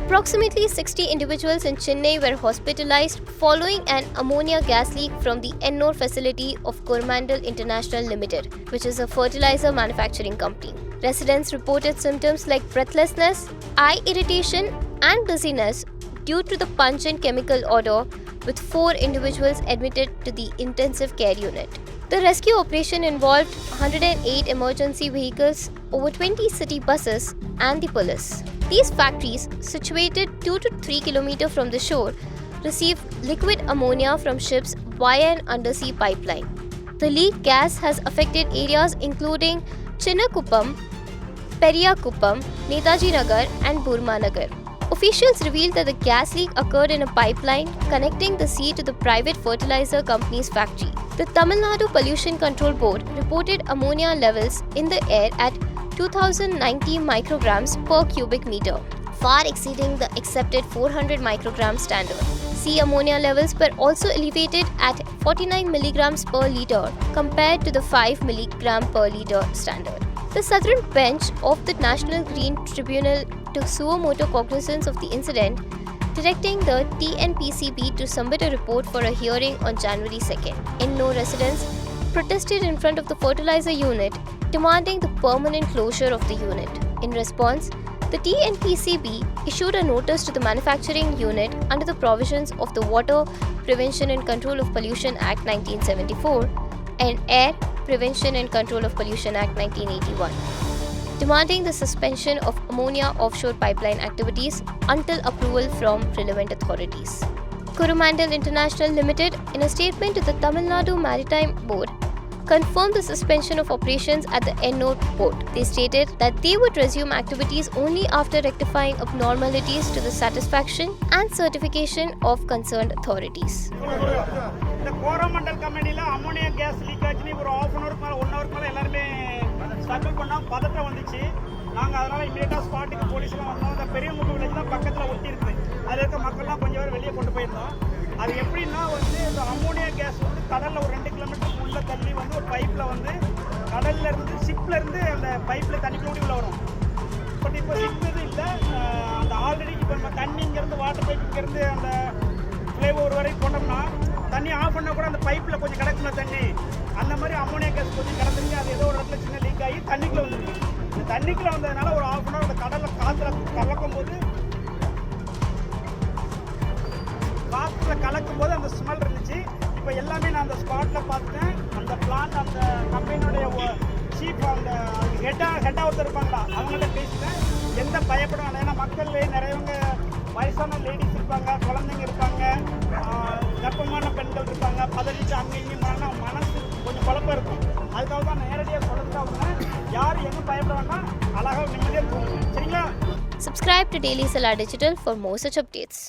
Approximately 60 individuals in Chennai were hospitalized following an ammonia gas leak from the ennore facility of Coromandel International Limited, which is a fertilizer manufacturing company. Residents reported symptoms like breathlessness, eye irritation, and dizziness due to the pungent chemical odor, with 4 individuals admitted to the intensive care unit. The rescue operation involved 108 emergency vehicles, over 20 city buses, and the police. These factories, situated 2 to 3 km from the shore, receive liquid ammonia from ships via an undersea pipeline. The leaked gas has affected areas including Chinnakuppam, Periyakuppam, Netaji Nagar, and Burma Nagar. Officials revealed that the gas leak occurred in a pipeline connecting the sea to the private fertilizer company's factory. The Tamil Nadu Pollution Control Board reported ammonia levels in the air at 2090 micrograms per cubic meter, far exceeding the accepted 400 microgram standard. Sea ammonia levels were also elevated at 49 milligrams per liter compared to the 5 milligram per liter standard. The Southern Bench of the National Green Tribunal took suo motu cognizance of the incident, directing the TNPCB to submit a report for a hearing on January 2nd. Ennore residents protested in front of the fertilizer unit, demanding the permanent closure of the unit. In response, the TNPCB issued a notice to the manufacturing unit under the provisions of the Water Prevention and Control of Pollution Act 1974 and Air Prevention and Control of Pollution Act 1981, demanding the suspension of ammonia offshore pipeline activities until approval from relevant authorities. Coromandel International Limited, in a statement to the Tamil Nadu Maritime Board, confirmed the suspension of operations at the ennore port. They stated that they would resume activities only after rectifying abnormalities to the satisfaction and certification of concerned authorities. The Coromandel company ammonia gas leak ஆச்சுன்னு ஒரு half an hour மேல 1 hour மேல எல்லாரும் struggle பண்ணா பதட்டம் வந்துச்சு. நாங்க அதனால இமிடியேட்டா ஸ்பாட்டுக்கு போலீஸ் எல்லாம் வந்தோம். அந்த பெரியமுக்கு வில்லேஜ் தான் பக்கத்துல ஒட்டி இருக்கு. அதுல இருக்க மக்கள்லாம் கொஞ்சம் பேர் வெளியே கொண்டு போயிருந்தோம். அது எப்படின்னா இந்த அம்மோனியா கேஸ் கடல்ல ஒரு 2 கிலோமீட்டர் உள்ள தள்ளி ஒரு பைப்ல கடல்ல இருந்து ஷிப்ல இருந்து அந்த பைப்ல தண்ணி கூடி உள்ள வரும். பட் இப்போ ஷிப் இது இல்ல. அந்த ஆல்ரெடி இப்போ நம்ம தண்ணி இங்க இருந்து வாட்டர் பைப் இங்க இருந்து அந்த ஃப்ளேவர் வரை போட்டோம்னா தண்ணி ஆஃப் பண்ணா கூட அந்த பைப்ல கொஞ்சம் கிடக்குன தண்ணி அந்த மாதிரி அம்மோனியா கேஸ் கொஞ்சம் கிடந்துருக்கு. அது ஏதோ ஒரு இடத்துல சின்ன லீக் ஆகி தண்ணிக்குள்ள வந்துருக்கு. இந்த தண்ணிக்குள்ள வந்ததுனால ஒரு half an hour அந்த கடல்ல காத்துல கலக்கும் போது அந்த ஸ்மெல் இருந்துச்சு. இப்போ எல்லாமே நான் அந்த ஸ்பாட்ல பார்த்தேன். அந்த பிளான்ட் அந்த கம்பெனியோட சீஃப் அந்த ஹெட்டா ஒருத்தர் இருப்பாங்களா அவங்கள்ட்ட பேசிட்டேன். எந்த பயப்படும் ஏன்னா மக்கள் நிறையவங்க வயசான லேடிஸ் இருப்பாங்க, குழந்தைங்க இருப்பாங்க, கர்ப்பமான பெண்கள் இருப்பாங்க, பதறிச்சு அங்கே இங்கேயும் மனசு கொஞ்சம் குழப்பம் இருக்கும். அதுக்காக தான் நேரடியாக சொல்லிட்டு அவங்க யாரும் எங்கே பயப்பட வேண்டாம், அழகாக நிம்மதியாக தூங்குங்க. சரிங்களா? Subscribe to Daily Salar Digital for more such updates.